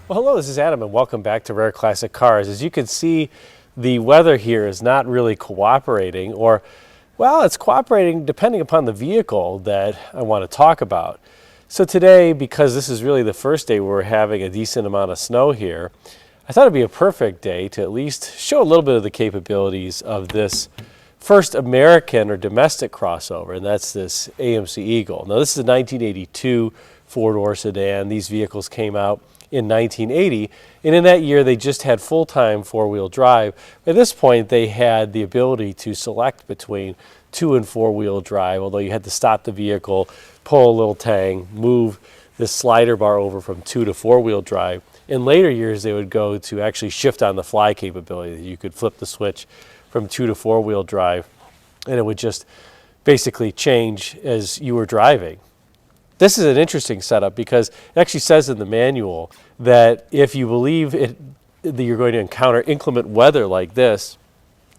Well, hello, this is Adam, and welcome back to Rare Classic Cars. As you can see, the weather here is not really cooperating, or, well, it's cooperating depending upon the vehicle that I want to talk about. So today, because this is really the first day we're having a decent amount of snow here, I thought it'd be a perfect day to at least show a little bit of the capabilities of this first American or domestic crossover, and that's this AMC Eagle. Now, this is a 1982 four-door sedan. These vehicles came out in 1980, and in that year they just had full-time four-wheel drive. At this point they had the ability to select between two and four-wheel drive, although you had to stop the vehicle, pull a little tang, move this slider bar over from two to four-wheel drive. In later years they would go to actually shift on the fly capability. You could flip the switch from two to four-wheel drive and it would just basically change as you were driving. This is an interesting setup because it actually says in the manual that if you believe that you're going to encounter inclement weather like this,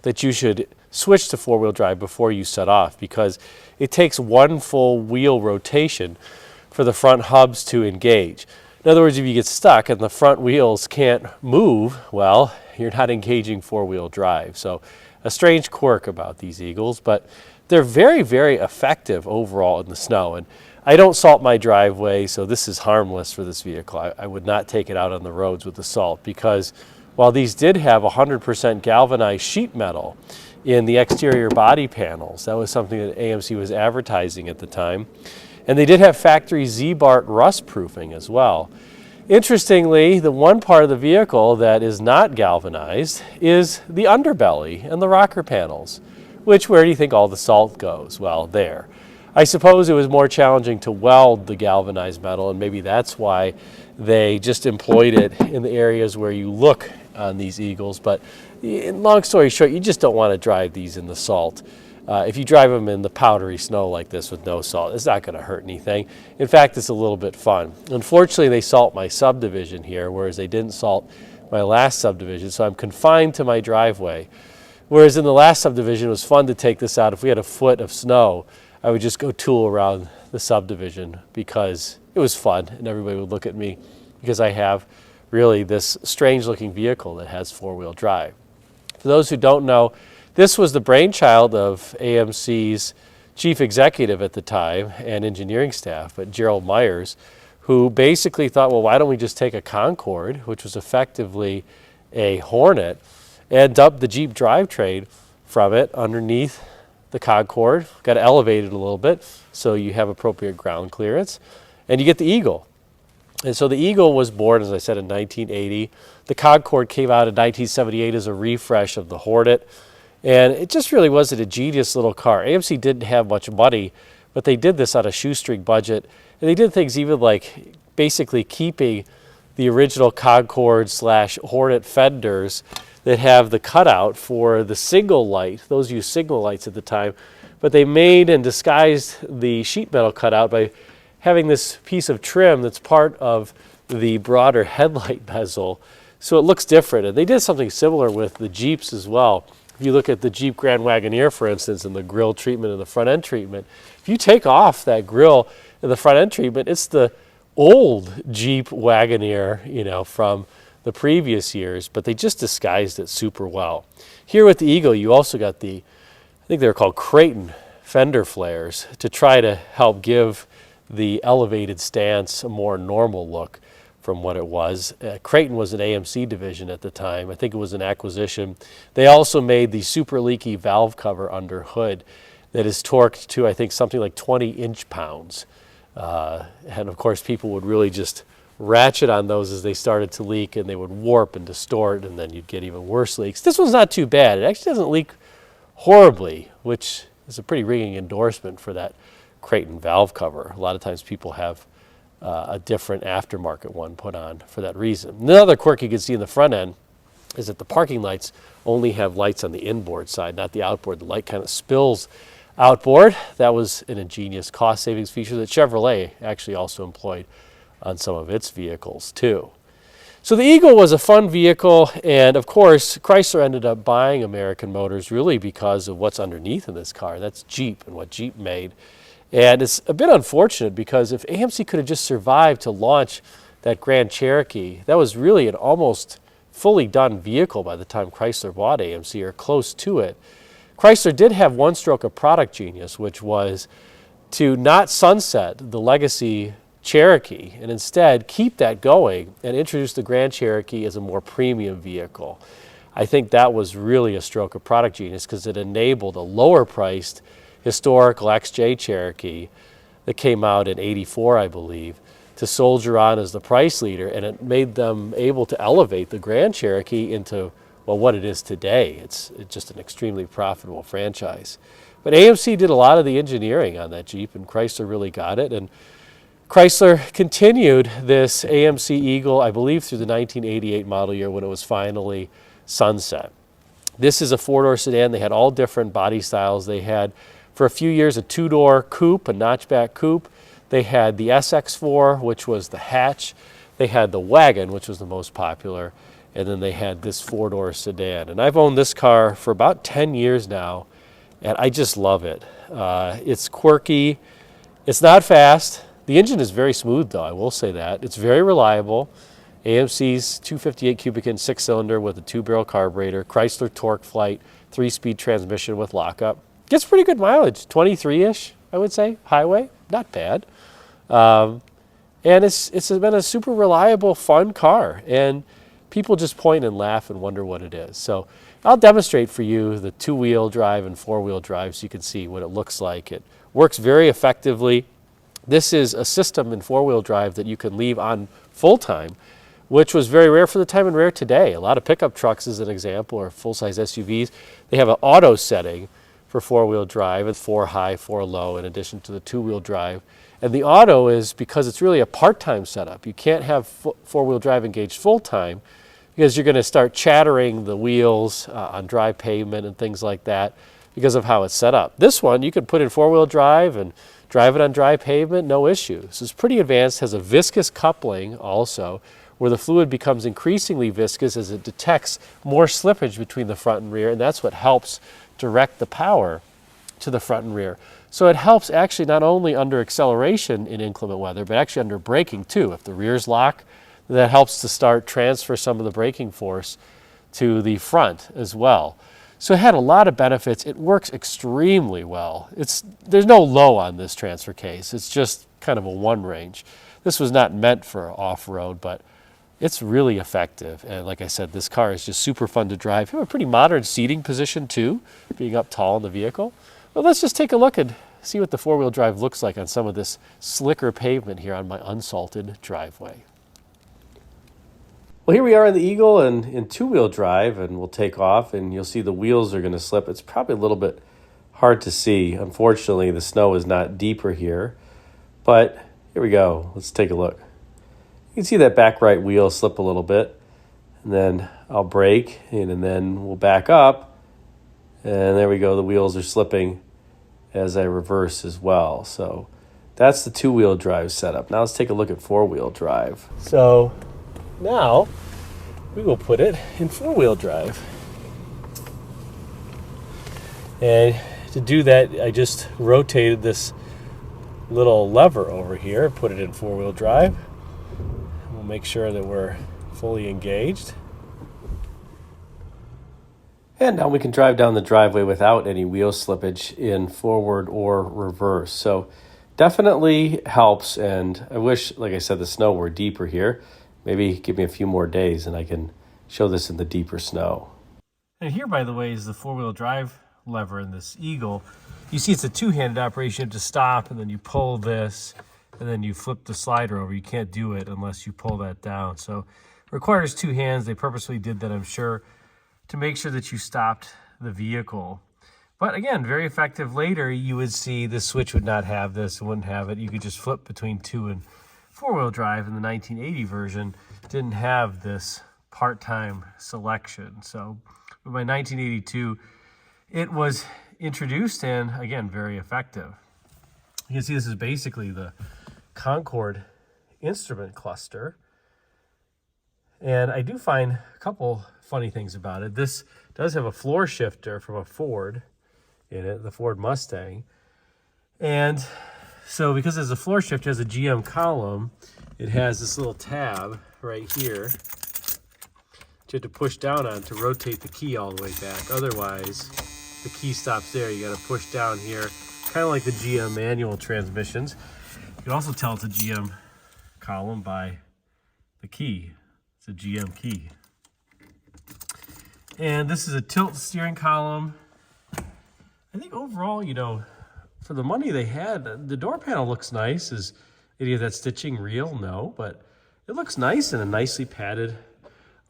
that you should switch to four-wheel drive before you set off, because it takes one full wheel rotation for the front hubs to engage. In other words, if you get stuck and the front wheels can't move, well, you're not engaging four-wheel drive. So a strange quirk about these Eagles, but they're very, very effective overall in the snow. And I don't salt my driveway, so this is harmless for this vehicle. I would not take it out on the roads with the salt, because while these did have 100% galvanized sheet metal in the exterior body panels, that was something that AMC was advertising at the time, and they did have factory Z-Bart rust proofing as well. Interestingly, the one part of the vehicle that is not galvanized is the underbelly and the rocker panels, which, where do you think all the salt goes? Well, there. I suppose it was more challenging to weld the galvanized metal, and maybe that's why they just employed it in the areas where you look on these Eagles. But long story short, you just don't want to drive these in the salt. If you drive them in the powdery snow like this with no salt, it's not going to hurt anything. In fact, it's a little bit fun. Unfortunately, they salt my subdivision here, whereas they didn't salt my last subdivision, so I'm confined to my driveway. Whereas in the last subdivision, it was fun to take this out. If we had a foot of snow, I would just go tool around the subdivision because it was fun, and everybody would look at me because I have really this strange looking vehicle that has four-wheel drive. For those who don't know, this was the brainchild of AMC's chief executive at the time and engineering staff, but Gerald Myers, who basically thought, well, why don't we just take a Concorde, which was effectively a Hornet, and dump the Jeep drivetrain from it underneath the Concorde, got to elevate it a little bit so you have appropriate ground clearance, and you get the Eagle. And so the Eagle was born, as I said, in 1980. The Concorde came out in 1978 as a refresh of the Hornet, and it just really wasn't a genius little car. AMC didn't have much money, but they did this on a shoestring budget, and they did things even like basically keeping the original Concorde / Hornet fenders that have the cutout for the single light. Those used signal lights at the time, but they made and disguised the sheet metal cutout by having this piece of trim that's part of the broader headlight bezel, so it looks different. And they did something similar with the Jeeps as well. If you look at the Jeep Grand Wagoneer, for instance, and the grille treatment and the front end treatment, if you take off that grille and the front end treatment, it's the old Jeep Wagoneer, you know, from the previous years, but they just disguised it super well. Here with the Eagle, you also got the, I think they're called Creighton fender flares, to try to help give the elevated stance a more normal look from what it was. Creighton was an AMC division at the time. I think it was an acquisition. They also made the super leaky valve cover under hood that is torqued to, I think, something like 20 inch-pounds. And of course, people would really just ratchet on those as they started to leak, and they would warp and distort, and then you'd get even worse leaks. This one's not too bad. It actually doesn't leak horribly, which is a pretty ringing endorsement for that Creighton valve cover. A lot of times people have a different aftermarket one put on for that reason. Another quirk you can see in the front end is that the parking lights only have lights on the inboard side, not the outboard. The light kind of spills outboard. That was an ingenious cost savings feature that Chevrolet actually also employed on some of its vehicles too. So the Eagle was a fun vehicle, and of course Chrysler ended up buying American Motors really because of what's underneath in this car. That's Jeep and what Jeep made. And it's a bit unfortunate because if AMC could have just survived to launch that Grand Cherokee, that was really an almost fully done vehicle by the time Chrysler bought AMC, or close to it. Chrysler did have one stroke of product genius, which was to not sunset the legacy Cherokee and instead keep that going and introduce the Grand Cherokee as a more premium vehicle. I think that was really a stroke of product genius because it enabled a lower priced historical XJ Cherokee that came out in '84, I believe, to soldier on as the price leader, and it made them able to elevate the Grand Cherokee into, well, what it is today. It's just an extremely profitable franchise. But AMC did a lot of the engineering on that Jeep, and Chrysler really got it. And Chrysler continued this AMC Eagle, I believe, through the 1988 model year when it was finally sunset. This is a four-door sedan. They had all different body styles. They had, for a few years, a two-door coupe, a notchback coupe. They had the SX4, which was the hatch. They had the wagon, which was the most popular. And then they had this four-door sedan. And I've owned this car for about 10 years now, and I just love it. It's quirky. It's not fast. The engine is very smooth, though, I will say that. It's very reliable. AMC's 258 cubic inch six-cylinder with a two-barrel carburetor, Chrysler Torque Flight, three-speed transmission with lockup. Gets pretty good mileage, 23-ish, I would say, highway. Not bad. And it's been a super reliable, fun car. And people just point and laugh and wonder what it is. So I'll demonstrate for you the two-wheel drive and four-wheel drive so you can see what it looks like. It works very effectively. This is a system in four-wheel drive that you can leave on full-time, which was very rare for the time and rare today. A lot of pickup trucks, as an example, or full-size SUVs, they have an auto setting for four-wheel drive. It's 4 high, 4 low, in addition to the two-wheel drive. And the auto is because it's really a part-time setup. You can't have four-wheel drive engaged full-time because you're going to start chattering the wheels on dry pavement and things like that because of how it's set up. This one, you can put in four-wheel drive and drive it on dry pavement, no issue. So it's pretty advanced, has a viscous coupling also, where the fluid becomes increasingly viscous as it detects more slippage between the front and rear, and that's what helps direct the power to the front and rear. So it helps actually not only under acceleration in inclement weather, but actually under braking too. If the rear's lock, that helps to start transfer some of the braking force to the front as well. So it had a lot of benefits. It works extremely well. There's no low on this transfer case. It's just kind of a one range. This was not meant for off-road, but it's really effective. And like I said, this car is just super fun to drive. You have a pretty modern seating position too, being up tall in the vehicle. Well, let's just take a look and see what the four-wheel drive looks like on some of this slicker pavement here on my unsalted driveway. Well, here we are in the Eagle and in two-wheel drive, and we'll take off, and you'll see the wheels are going to slip. It's probably a little bit hard to see. Unfortunately, the snow is not deeper here, but here we go. Let's take a look. You can see that back right wheel slip a little bit, and then I'll brake, and then we'll back up, and there we go. The wheels are slipping as I reverse as well. So that's the two-wheel drive setup. Now let's take a look at four-wheel drive. So now we will put it in four-wheel drive. And to do that, I just rotated this little lever over here, put it in four-wheel drive. We'll make sure that we're fully engaged. And now we can drive down the driveway without any wheel slippage in forward or reverse. So definitely helps, and I wish, like I said, the snow were deeper here. Maybe give me a few more days and I can show this in the deeper snow. And here, by the way, is the four-wheel drive lever in this Eagle. You see it's a two-handed operation. You have to stop, and then you pull this, and then you flip the slider over. You can't do it unless you pull that down. So it requires two hands. They purposely did that, I'm sure, to make sure that you stopped the vehicle. But again, very effective. Later, you would see this switch would not have this, it wouldn't have it. You could just flip between two and four-wheel drive. In the 1980 version, didn't have this part-time selection. So by 1982, it was introduced, and again, very effective. You can see this is basically the Concord instrument cluster. And I do find a couple funny things about it. This does have a floor shifter from a Ford in it, the Ford Mustang. And so because there's a floor shifter, it has a GM column, it has this little tab right here that you have to push down on to rotate the key all the way back. Otherwise, the key stops there. You got to push down here, kind of like the GM manual transmissions. You can also tell it's a GM column by the key. It's a GM key. And this is a tilt steering column. I think overall, you know, for the money they had, the door panel looks nice. Is any of that stitching real? No, but it looks nice, and a nicely padded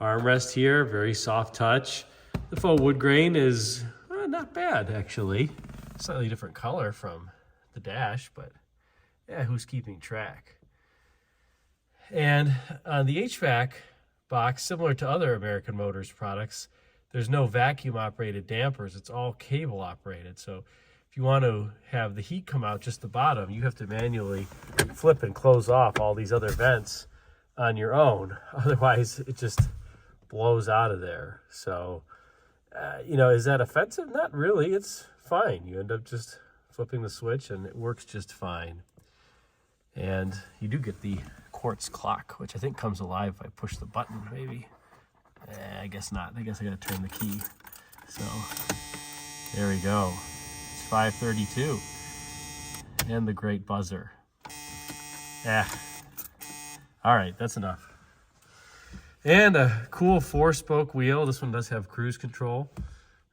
armrest here, very soft touch. The faux wood grain is not bad, actually. Slightly different color from the dash, but yeah, who's keeping track? And on the HVAC box, similar to other American Motors products, there's no vacuum operated dampers. It's all cable operated. So if you want to have the heat come out just the bottom, you have to manually flip and close off all these other vents on your own. Otherwise, it just blows out of there. So, you know, is that offensive? Not really. It's fine. You end up just flipping the switch and it works just fine. And you do get the quartz clock, which I think comes alive if I push the button, maybe. I guess not. I guess I got to turn the key. So there we go. It's 5:32. And the great buzzer. All right, that's enough. And a cool 4-spoke wheel. This one does have cruise control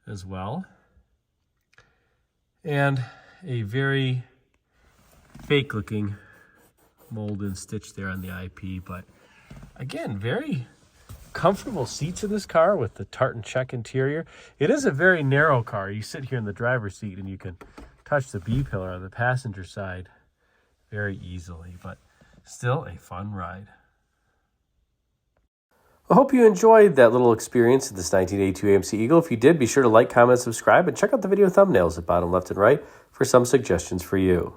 as well. And a very fake looking mold and stitch there on the IP. But again, very comfortable seats in this car with the tartan check interior. It is a very narrow car. You sit here in the driver's seat and you can touch the B-pillar on the passenger side very easily, but still a fun ride. I hope you enjoyed that little experience in this 1982 AMC Eagle. If you did, be sure to like, comment, subscribe, and check out the video thumbnails at bottom left and right for some suggestions for you.